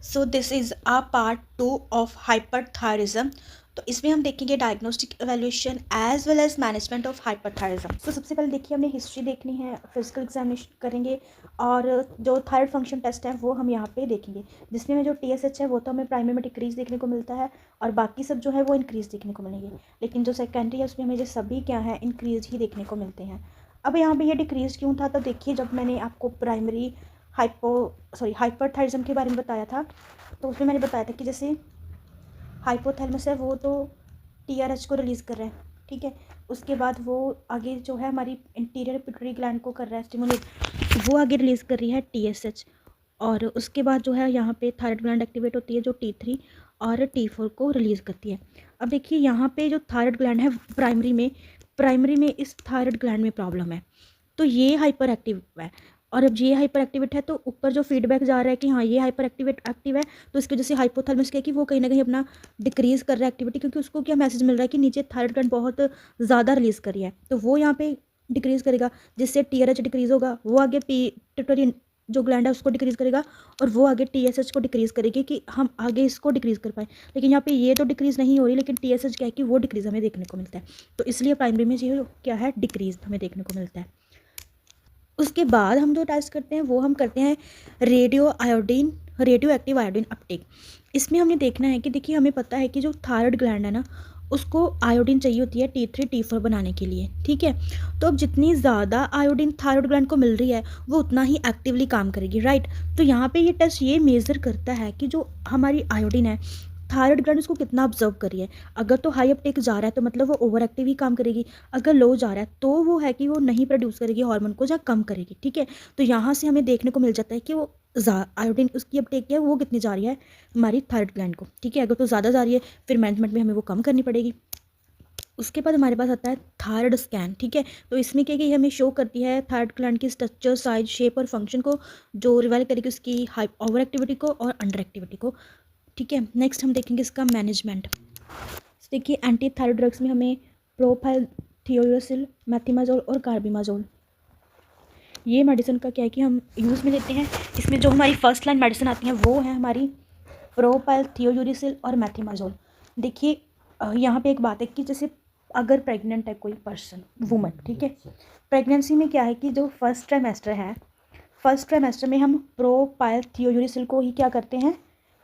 So this is a part 2 of hyperthyroidism. तो इसमें हम देखेंगे diagnostic evaluation as well as management of hyperthyroidism. तो सबसे पहले देखिए हमने हिस्ट्री देखनी है, फिजिकल एग्जामिनेशन करेंगे और जो थायराइड फंक्शन टेस्ट है वो हम यहाँ पे देखेंगे, जिसमें जो TSH है वो तो हमें प्राइमरी में डिक्रीज देखने को मिलता है और बाकी सब जो है वो इंक्रीज देखने को मिलेंगे, लेकिन जो सेकेंडरी है उसमें हमें जो सभी क्या है इंक्रीज ही देखने को मिलते हैं। अब यहाँ पे ये डिक्रीज क्यों था, तो देखिए जब मैंने आपको प्राइमरी हाइपरथायरिज्म के बारे में बताया था तो उसमें मैंने बताया था कि जैसे हाइपोथैलेमस है वो तो TRH को रिलीज़ कर रहा है, ठीक है। उसके बाद वो आगे जो है हमारी इंटीरियर पिट्यूटरी ग्लैंड को कर रहा है स्टिमुलेट, वो आगे रिलीज़ कर रही है TSH। और उसके बाद जो है यहाँ पे थायराइड ग्लैंड एक्टिवेट होती है जो T3 और T4 को रिलीज़ करती है। अब देखिए यहाँ पे जो थायराइड ग्लैंड है प्राइमरी में इस थायराइड ग्लैंड में प्रॉब्लम है, तो ये हाइपर एक्टिव है। और अब ये हाइपर एक्टिवेट है तो ऊपर जो फीडबैक जा रहा है कि हाँ ये हाइपर एक्टिव है, तो इसकी वजह से हाइपोथैलेमस क्या है कि वो कहीं ना कहीं अपना डिक्रीज कर रहा है एक्टिविटी, क्योंकि उसको क्या मैसेज मिल रहा है कि नीचे थायराइड ग्लैंड बहुत ज़्यादा रिलीज कर रही है, तो वो यहाँ पे डिक्रीज करेगा, जिससे TRH डिक्रीज होगा, वो आगे पिट्यूटरी जो ग्लैंड है उसको डिक्रीज करेगा और वो आगे TSH को डिक्रीज करेगी कि हम आगे इसको डिक्रीज कर पाए। लेकिन यहाँ पे ये तो डिक्रीज नहीं हो रही, लेकिन TSH क्या है कि वो डिक्रीज हमें देखने को मिलता है, तो इसलिए प्राइमरी में ये क्या है डिक्रीज हमें देखने को मिलता है। उसके बाद हम जो टेस्ट करते हैं वो हम करते हैं रेडियो एक्टिव आयोडीन अपटेक। इसमें हमने देखना है कि देखिए हमें पता है कि जो थायराइड ग्लैंड है ना उसको आयोडीन चाहिए होती है T3 T4 बनाने के लिए, ठीक है। तो अब जितनी ज़्यादा आयोडीन थायराइड ग्लैंड को मिल रही है वो उतना ही एक्टिवली काम करेगी, राइट। तो यहाँ पे ये टेस्ट ये मेज़र करता है कि जो हमारी आयोडीन है थायराइड ग्लैंड उसको कितना ऑब्जर्व कर रही है। अगर तो हाई अपटेक जा रहा है तो मतलब वो ओवर एक्टिव ही काम करेगी, अगर लो जा रहा है तो वो है कि वो नहीं प्रोड्यूस करेगी हार्मोन को या कम करेगी, ठीक है। तो यहाँ से हमें देखने को मिल जाता है कि वो आयोडीन उसकी अपटेक है वो कितनी जा रही है हमारी थायराइड ग्लैंड को, ठीक है। अगर तो ज़्यादा जा रही है फिर मैनेजमेंट में हमें वो कम करनी पड़ेगी। उसके बाद हमारे पास आता है थायराइड स्कैन, ठीक है। तो इसमें क्या कि हमें शो करती है थायराइड ग्लैंड की स्ट्रक्चर, साइज, शेप और फंक्शन को, जो रिवाइल करेगी उसकी हाई ओवर एक्टिविटी को और अंडर एक्टिविटी को, ठीक है। नेक्स्ट हम देखेंगे इसका मैनेजमेंट। देखिए एंटी थायराइड ड्रग्स में हमें प्रोपाइलथियोसिल, मेथिमाजोल और कार्बिमाजोल, ये मेडिसिन का क्या है कि हम यूज़ में लेते हैं। इसमें जो हमारी फर्स्ट लाइन मेडिसिन आती हैं वो है हमारी प्रोपाइलथियोसिल और मेथिमाजोल। देखिए यहाँ पे एक बात है कि जैसे अगर प्रेग्नेंट है कोई पर्सन, वुमन, ठीक है, प्रेगनेंसी में क्या है कि जो फर्स्ट ट्राइमेस्टर में हम प्रोपाइलथियोसिल को ही क्या करते हैं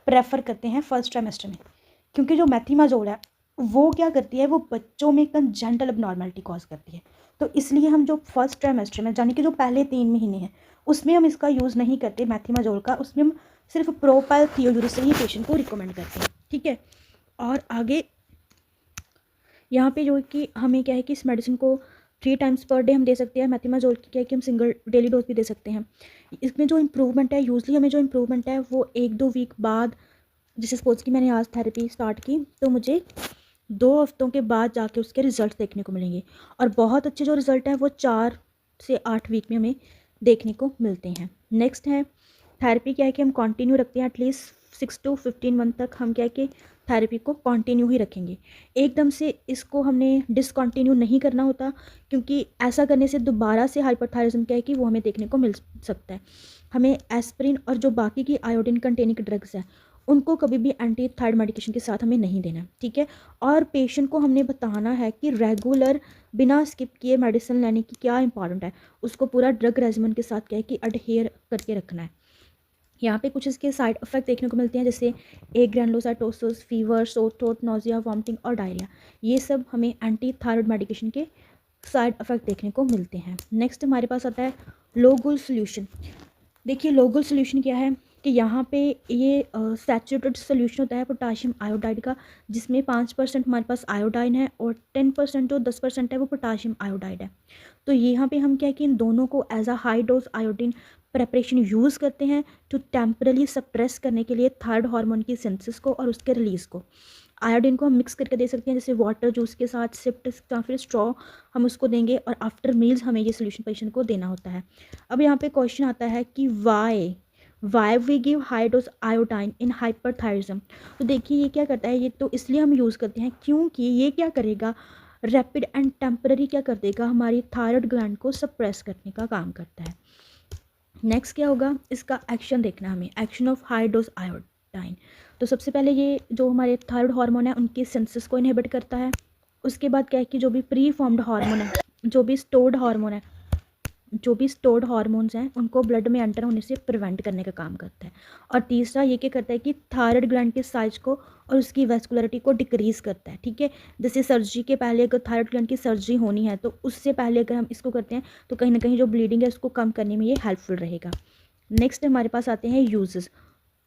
प्रेफर करते हैं फर्स्ट ट्राइमेस्टर में, क्योंकि जो मेथिमाजोल है वो क्या करती है वो बच्चों में कंजेंटल एबनॉर्मेलिटी कॉज करती है। तो इसलिए हम जो फर्स्ट ट्राइमेस्टर में यानी कि जो पहले 3 महीने हैं उसमें हम इसका यूज़ नहीं करते मेथिमाजोल का, उसमें हम सिर्फ प्रोपाइलथियोसिल ही पेशेंट को रिकमेंड करते हैं, ठीक है। और आगे यहाँ पे जो कि हमें क्या है कि इस मेडिसिन को 3 टाइम्स पर डे हम दे सकते हैं। मेथिमाजोल की क्या है कि हम सिंगल डेली डोज भी दे सकते हैं। इसमें जो इम्प्रूवमेंट है यूजली हमें जो इम्प्रूवमेंट है वो 1-2 वीक बाद, जैसे सपोज कि मैंने आज थेरेपी स्टार्ट की तो मुझे 2 हफ्तों के बाद जाके उसके रिजल्ट देखने को मिलेंगे, और बहुत अच्छे जो रिजल्ट हैं वो 4 से 8 वीक में हमें देखने को मिलते हैं। नेक्स्ट है थेरेपी, क्या है कि हम कंटिन्यू रखते हैं एटलीस्ट 6 to 15 मंथ तक हम क्या है कि थेरेपी को कंटिन्यू ही रखेंगे। एकदम से इसको हमने डिसकंटिन्यू नहीं करना होता, क्योंकि ऐसा करने से दोबारा से हाइपरथायरिज्म क्या है कि वो हमें देखने को मिल सकता है। हमें एस्पिरिन और जो बाकी की आयोडीन कंटेनिंग ड्रग्स हैं उनको कभी भी एंटी थायराइड मेडिकेशन के साथ हमें नहीं देना, ठीक है। और पेशेंट को हमने बताना है कि रेगुलर बिना स्किप किए मेडिसिन लेने की क्या इंपॉर्टेंट है, उसको पूरा ड्रग रेजिमेंट के साथ क्या है कि अडहेयर करके रखना है। यहाँ पे कुछ इसके साइड इफेक्ट देखने को मिलते हैं, जैसे granulocytosis, fever, sore throat, nausea, vomiting और डायरिया। ये सब हमें एंटी थायराइड मेडिकेशन के साइड इफेक्ट देखने को मिलते हैं। नेक्स्ट हमारे पास आता है लोगुल सोल्यूशन। देखिए लोगुल सोल्यूशन क्या है कि यहाँ पे ये सैचुरेटेड सोल्यूशन होता है पोटाशियम आयोडाइड का, जिसमें 5% हमारे पास आयोडाइन है और 10% जो 10% है वो पोटाशियम आयोडाइड है। तो यहाँ पे हम क्या है कि इन दोनों को as a high dose iodine preparation use करते हैं टू टेम्परली सप्रेस करने के लिए थायराइड हार्मोन की सिंथेसिस को और उसके रिलीज़ को। आयोडीन को हम मिक्स करके दे सकते हैं, जैसे वाटर जूस के साथ सिप्ट या फिर स्ट्रॉ हम उसको देंगे, और आफ्टर मील्स हमें ये सोल्यूशन पेशेंट को देना होता है। अब यहाँ पे क्वेश्चन आता है कि why we give high dose iodine in hyperthyroidism. तो देखिए ये क्या करता है, ये तो इसलिए हम यूज़ करते हैं क्योंकि ये क्या करेगा, रैपिड एंड टेम्पररी क्या कर देगा, हमारी थायराइड ग्लैंड को सप्रेस करने का काम करता है। नेक्स्ट क्या होगा, इसका एक्शन देखना हमें, action of high dose iodine. तो सबसे पहले ये जो हमारे थायराइड हार्मोन है उनकी सिंथेसिस को इनहिबिट करता है। उसके बाद क्या है कि जो भी प्री फॉर्म्ड हार्मोन है, जो भी स्टोर्ड हार्मोन है, जो भी स्टोर्ड हार्मोन्स हैं उनको ब्लड में एंटर होने से प्रिवेंट करने का काम करता है। और तीसरा ये क्या करता है कि थायराइड ग्लैंड के साइज को और उसकी वेस्कुलरिटी को डिक्रीज करता है। ठीक है, जैसे सर्जरी के पहले अगर थायराइड ग्लैंड की सर्जरी होनी है तो उससे पहले अगर हम इसको करते हैं तो कहीं ना कहीं जो ब्लीडिंग है उसको कम करने में ये हेल्पफुल रहेगा। नेक्स्ट हमारे पास आते हैं यूजेस।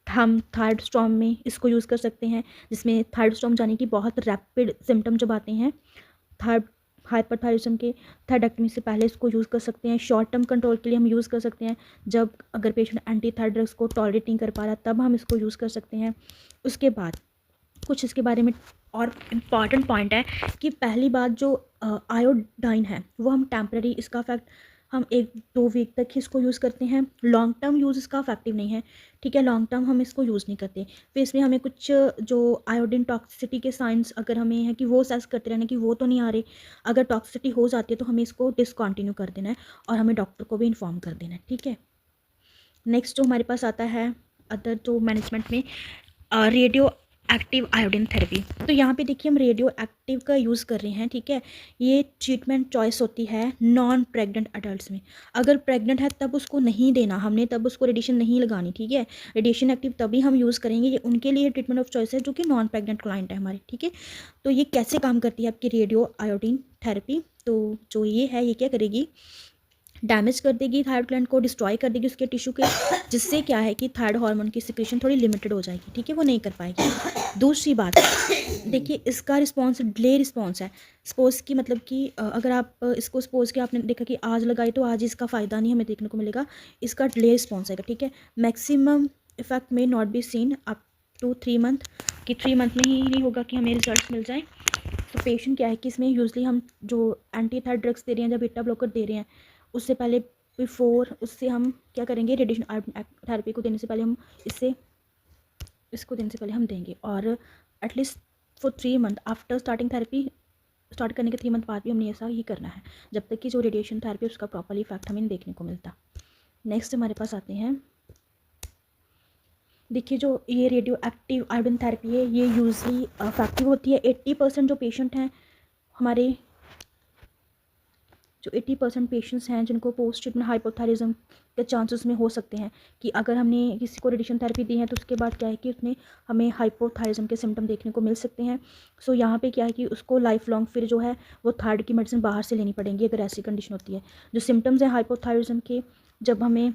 हम थायराइड स्टॉर्म में इसको यूज़ कर सकते हैं, जिसमें थायराइड स्टॉर्म जाने की बहुत रैपिड सिम्टम जब आते हैं थायराइड हाइपरथायरिज्म के, थायराइडेक्टमी से पहले इसको यूज़ कर सकते हैं। शॉर्ट टर्म कंट्रोल के लिए हम यूज़ कर सकते हैं, जब अगर पेशेंट एंटी थायराइड ड्रग्स को टॉलरेट नहीं कर पा रहा तब हम इसको यूज़ कर सकते हैं। उसके बाद कुछ इसके बारे में और इम्पॉर्टेंट पॉइंट है कि पहली बात जो आयोडाइन है वो हम टेम्पररी, इसका इफेक्ट हम 1-2 वीक तक ही इसको यूज़ करते हैं। लॉन्ग टर्म यूज़ इसका इफेक्टिव नहीं है। ठीक है, लॉन्ग टर्म हम इसको यूज़ नहीं करते। फिर इसमें हमें कुछ जो आयोडीन टॉक्सिसिटी के साइंस अगर हमें है कि वो असेस करते रहना कि वो तो नहीं आ रहे, अगर टॉक्सिसिटी हो जाती है तो हमें इसको डिसकंटिन्यू कर देना है और हमें डॉक्टर को भी इन्फॉर्म कर देना है। ठीक है, नेक्स्ट जो हमारे पास आता है अदर जो मैनेजमेंट में रेडियो एक्टिव आयोडीन थेरेपी। तो यहाँ पे देखिए हम रेडियो एक्टिव का यूज़ कर रहे हैं। ठीक है, ये ट्रीटमेंट चॉइस होती है नॉन प्रेग्नेंट अडल्ट्स में। अगर प्रेग्नेंट है तब उसको नहीं देना हमने, तब उसको रेडिएशन नहीं लगानी। ठीक है, रेडिएशन एक्टिव तभी हम यूज़ करेंगे, ये उनके लिए ट्रीटमेंट ऑफ चॉइस है जो कि नॉन प्रेग्नेंट क्लाइंट है हमारे। ठीक है, तो ये कैसे काम करती है आपकी रेडियो आयोडीन थेरेपी। तो जो ये है ये क्या करेगी, डैमेज कर देगी थायराइड ग्लैंड को, डिस्ट्रॉय कर देगी उसके टिश्यू के, जिससे क्या है कि थायराइड हार्मोन की सिक्रेशन थोड़ी लिमिटेड हो जाएगी। ठीक है, वो नहीं कर पाएगी। दूसरी बात देखिए इसका रिस्पॉन्स डिले रिस्पॉन्स है। सपोज की मतलब कि अगर आप इसको सपोज कि आपने देखा कि आज लगाई तो आज इसका फ़ायदा नहीं हमें देखने को मिलेगा, इसका डिले रिस्पॉन्स आएगा। ठीक है, maximum effect may not be seen up to 3 month, कि 3 मंथ में ही नहीं होगा कि हमें रिजल्ट मिल जाए। तो पेशेंट क्या है कि इसमें यूजली हम जो एंटी थायराइड ड्रग्स दे रहे हैं या बीटा ब्लॉकर दे रहे हैं उससे पहले बिफोर उससे हम क्या करेंगे, रेडिएशन थेरेपी को देने से पहले हम इसको देने से पहले हम देंगे, और at least for 3 month after starting therapy, start करने के 3 मंथ बाद भी हमने ऐसा ही करना है जब तक कि जो रेडिएशन थेरेपी उसका प्रॉपरली इफेक्ट हमें देखने को मिलता। नेक्स्ट हमारे पास आते हैं, देखिए जो ये रेडियो एक्टिव आयोडीन थेरेपी है ये यूजली इफेक्टिव होती है। 80% जो पेशेंट हैं हमारे, जो 80% पेशेंट्स हैं जिनको पोस्ट ट्रीटमेंट हाइपोथायरिज्म के चांसेस में हो सकते हैं कि अगर हमने किसी को रेडिएशन थेरेपी दी है तो उसके बाद क्या है कि उसमें हमें हाइपोथायरिज्म के सिम्टम देखने को मिल सकते हैं। सो यहाँ पे क्या है कि उसको लाइफ लॉन्ग फिर जो है वो थायराइड की मेडिसिन बाहर से लेनी पड़ेगी अगर ऐसी कंडीशन होती है। जो सिम्टम्स हैं हाइपोथायरिज्म के, जब हमें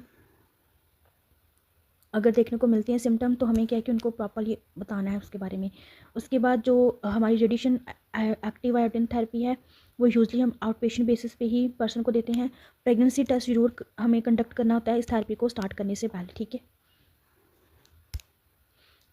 अगर देखने को मिलते हैं सिम्टम तो हमें क्या है कि उनको प्रॉपरली बताना है उसके बारे में। उसके बाद जो हमारी रेडिएशन एक्टिव आयोडीन थेरेपी है वो यूजली हम आउट पेशेंट बेसिस पे ही पर्सन को देते हैं। प्रेगनेंसी टेस्ट जरूर हमें कंडक्ट करना होता है इस थेरेपी को स्टार्ट करने से पहले। ठीक है,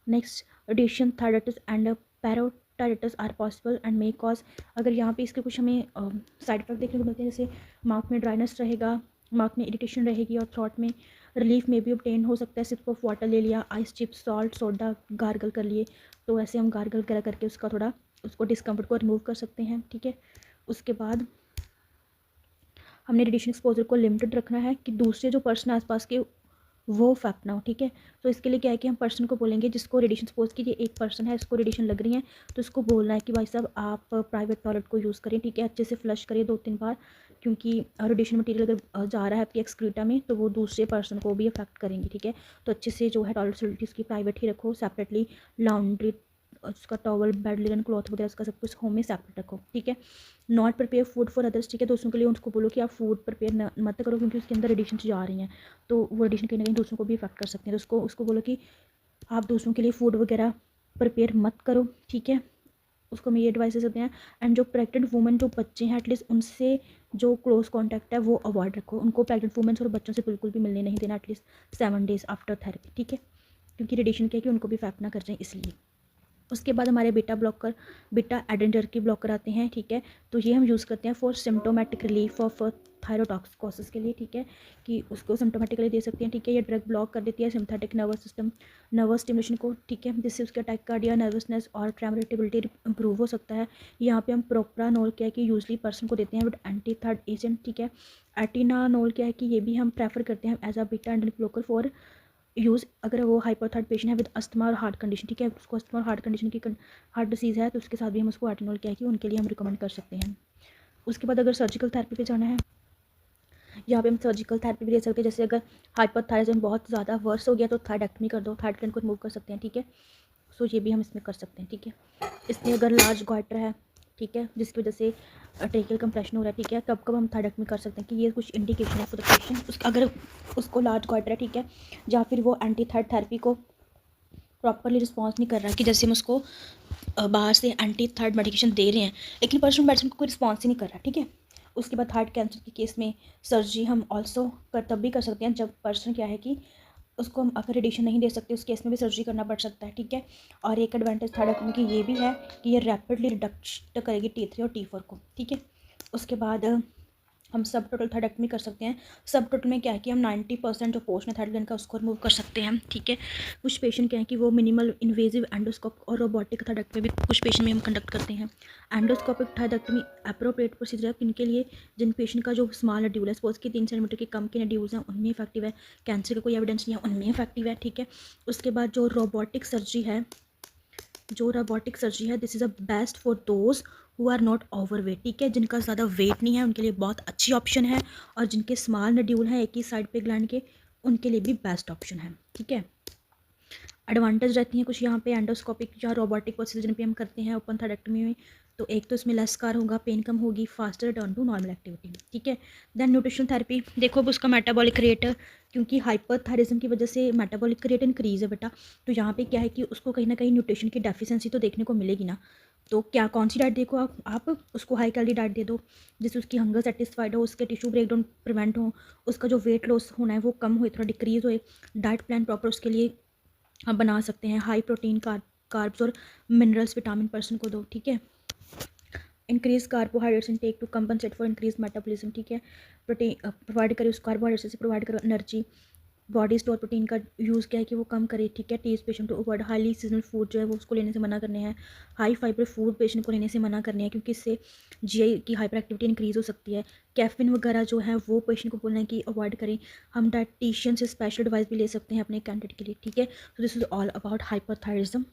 next radiation thyroiditis and parathyroiditis are possible and may cause. अगर यहाँ पे इसके कुछ हमें साइड इफेक्ट देखने को मिलते हैं, जैसे माउथ में ड्राइनेस रहेगा, माउथ में इरिटेशन रहेगी और थ्रोट में रिलीफ में भी ऑब्टेन हो सकता है। सिर्फ ऑफ वाटर ले लिया, ice chips, salt, soda gargle कर लिए, तो ऐसे हम गार्गल वगैरह करके उसका थोड़ा उसको डिस्कम्फर्ट को रिमूव कर सकते हैं। ठीक है, उसके बाद हमने रेडिएशन एक्सपोजर को लिमिटेड रखना है कि दूसरे जो पर्सन आसपास के वो इफेक्ट ना हो। ठीक है, तो इसके लिए क्या है कि हम पर्सन को बोलेंगे जिसको रेडिएशन एक्सपोज कीजिए, एक पर्सन है इसको रेडिएशन लग रही है तो इसको बोलना है कि भाई साहब आप प्राइवेट टॉयलेट को यूज़ करें। ठीक है, अच्छे से फ्लश करिए 2-3 बार, क्योंकि रेडिएशन मटेरियल अगर जा रहा है आपकी एक्सक्रीटा में तो वो दूसरे पर्सन को भी अफेक्ट करेंगे। ठीक है, तो अच्छे से जो है टॉयलेट फैसिलिटीज़ की प्राइवेट ही रखो, सेपरेटली लॉन्ड्री उसका टॉवल, बेड लिनन, क्लॉथ वगैरह उसका सब कुछ होम में सेपरेट रखो। ठीक है, not prepare food for others. ठीक है, दूसरों के लिए उनको बोलो कि आप फूड प्रिपेयर मत करो क्योंकि उसके अंदर रेडिएशन जा रही हैं तो वो रेडिएशन कहीं ना कहीं दूसरों को भी इफेक्ट कर सकते हैं। तो उसको बोलो कि आप दूसरों के लिए फूड वगैरह प्रिपेयर मत करो। ठीक है, उसको हम ये एडवाइसेस देते हैं। एंड जो प्रेग्नेंट वुमेन, जो बच्चे हैं, एटलीस्ट उनसे जो क्लोज कॉन्टैक्ट है वो अवॉइड रखो। उनको प्रेग्नेंट वुमेन्स और बच्चों से बिल्कुल भी मिलने नहीं देना एटलीस्ट 7 डेज आफ्टर थेरेपी। ठीक है, क्योंकि रेडिएशन क्या है कि उनको भी इफेक्ट ना कर जाए इसलिए। उसके बाद हमारे बीटा एडेनोसिन ब्लॉकर आते हैं। ठीक है, तो ये हम यूज़ करते हैं for symptomatic relief of thyrotoxicosis के लिए। ठीक है, कि उसको सिम्टोमेटिकली दे सकते हैं। ठीक है, ये ड्रग ब्लॉक कर देती है sympathetic nervous system nervous stimulation को। ठीक है, जिससे उसका टैकिकार्डिया, नर्वसनेस और ट्रेमोरेटिबिलिटी इंप्रूव हो सकता है। यहाँ पे हम प्रोप्रानोल क्या है कि यूजली पर्सन को देते हैं विद एंटी थायराइड एजेंट। ठीक है, एटिनानोल क्या है कि ये भी हम प्रेफर करते हैं as a beta adenosine blocker for use अगर वो हाइपोथायराइड पेशेंट है विद अस्थमा और हार्ट कंडीशन, ठीक है, उसको अस्थमा और हार्ट कंडीशन की हार्ट डिसीज़ है तो उसके साथ भी हम उसको एटेनॉल क्या है कि उनके लिए हम रिकमेंड कर सकते हैं। उसके बाद अगर सर्जिकल थेरेपी पे जाना है, यहाँ पे हम सर्जिकल थेरेपी भी ले सकते हैं। जैसे अगर हाइपोथायराइडिज्म बहुत ज़्यादा वर्स हो गया तो थायरेक्टमी कर दो, थायराइड ग्लैंड को रिमूव कर सकते हैं, ठीक है। सो ये भी हम इसमें कर सकते हैं, ठीक है। इसमें अगर लार्ज गॉइटर है, ठीक है, जिसकी वजह से ट्रेकियल कंप्रेशन हो रहा है, ठीक है, कब कब हम थायरेक्टमी कर सकते हैं कि ये कुछ इंडिकेशन है फॉर द पेशेंट। अगर उसको लार्ज गॉइटर है, ठीक है, या फिर वो एंटी थायराइड थेरेपी को प्रॉपरली रिस्पॉन्स नहीं कर रहा कि जैसे हम उसको बाहर से एंटी थायराइड मेडिकेशन दे रहे हैं लेकिन पर्सन मेडिसिन को कोई रिस्पॉन्स ही नहीं कर रहा, ठीक है। उसके बाद हार्ट कैंसर के केस में सर्जरी हम ऑल्सो तब भी कर सकते हैं जब पर्सन क्या है कि उसको हम अगर रेडिएशन नहीं दे सकते, उस केस में भी सर्जरी करना पड़ सकता है, ठीक है। और एक एडवांटेज थायराइड की ये भी है कि ये रैपिडली रिडक्ट करेगी T3 और T4 को, ठीक है। उसके बाद हम सब टोटल थायरेक्टमी कर सकते हैं। सब टोटल में क्या है कि हम 90% जो पोर्शन है थायराइड ग्लैंड का उसको रिमूव कर सकते हैं, ठीक है। कुछ पेशेंट क्या है कि वो मिनिमल इन्वेजिव एंडोस्कोप और रोबोटिक थायरेक्टमी भी कुछ पेशेंट में हम कंडक्ट करते हैं। एंडोस्कोपिक थायरेक्टमी अप्रोप्रिएट प्रोसीजर है किनके लिए, जिन पेशेंट का जो स्मॉल नड्यूल है, सपोज कि 3 सेंटीमीटर के कम के नड्यूल्स हैं उनमें इफेक्टिव है, कैंसर का कोई एविडेंस नहीं है उनमें इफेक्टिव है, ठीक है। उसके बाद जो रोबोटिक सर्जरी है, this is a best for those who are not over weight, ठीक है, जिनका ज़्यादा वेट नहीं है उनके लिए बहुत अच्छी ऑप्शन है, और जिनके स्मॉल नड्यूल हैं एक ही साइड पे ग्लैंड के, उनके लिए भी बेस्ट ऑप्शन है, ठीक है। एडवांटेज रहती हैं कुछ यहाँ पे एंडोस्कोपिक या रोबोटिक प्रोसीजर जिन पे हम करते हैं ओपन थायरेक्टमी में, तो एक तो इसमें लेस कार होगा, पेन कम होगी, faster return to normal activity, ठीक है। देन न्यूट्रिशनल थेरेपी, देखो अब उसका मेटाबॉलिक रेट, क्योंकि हाइपरथायरिज्म की वजह से मेटाबॉलिक रेट इंक्रीज़ है बेटा, तो यहाँ पे क्या है कि उसको कहीं ना कहीं न्यूट्रिशन की डेफिशिएंसी तो देखने को मिलेगी ना। तो क्या कौन सी डाइट देखो आप उसको हाई कैलोरी डाइट दे दो जिससे उसकी हंगर सेटिस्फाइड हो, उसके टिश्यू ब्रेकडाउन प्रिवेंट हो, उसका जो वेट लॉस होना है वो कम हो, थोड़ा डिक्रीज़ हो। डाइट प्लान प्रॉपर उसके लिए हम बना सकते हैं। हाई प्रोटीन कार्ब्स और मिनरल्स विटामिन पर्सन को दो, ठीक है। Increase carbohydrates intake to compensate for increase metabolism, ठीक है। प्रोटीन प्रोवाइड करे उस कार्बोहाइड्रेट से प्रोवाइड करो एनर्जी। बॉडी स्टोर प्रोटीन का यूज़ क्या है कि वो कम करे, ठीक है। Teach patient to avoid highly seasonal food जो है वो उसको लेने से मना करने हैं। हाई फाइबर फूड पेशेंट को लेने से मना करने हैं क्योंकि इससे जीआई की हाइपर एक्टिविटी इंक्रीज़ हो सकती है। कैफीन वगैरह जो है वो पेशेंट को बोलना है कि अवॉइड करें। हम डाइटिशियन से स्पेशल एडवाइस भी ले सकते हैं अपने कैंडिडेट के लिए, ठीक है। तो दिस इज़ ऑल अबाउट हाइपरथायरिज्म।